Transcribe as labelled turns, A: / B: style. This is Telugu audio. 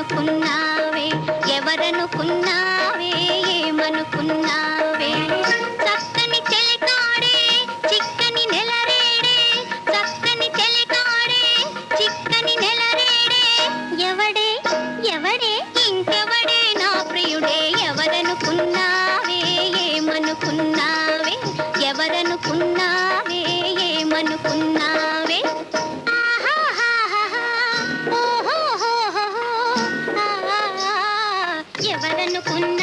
A: ఏమనుకున్నావే ఎవరనుకున్నావే ఏమనుకున్నావే చక్కని చెలికాడే చిక్కని నెలరేడే చక్కని చెలికాడే చిక్కని నెలరేడే ఎవడే ఎవడే ఇంకెవడే నా ప్రియుడే ఎవరనుకున్నావే ఏమనుకున్నావే ఎవరనుకున్నావే ఏమనుకున్నావే ఎవరనుకున్నా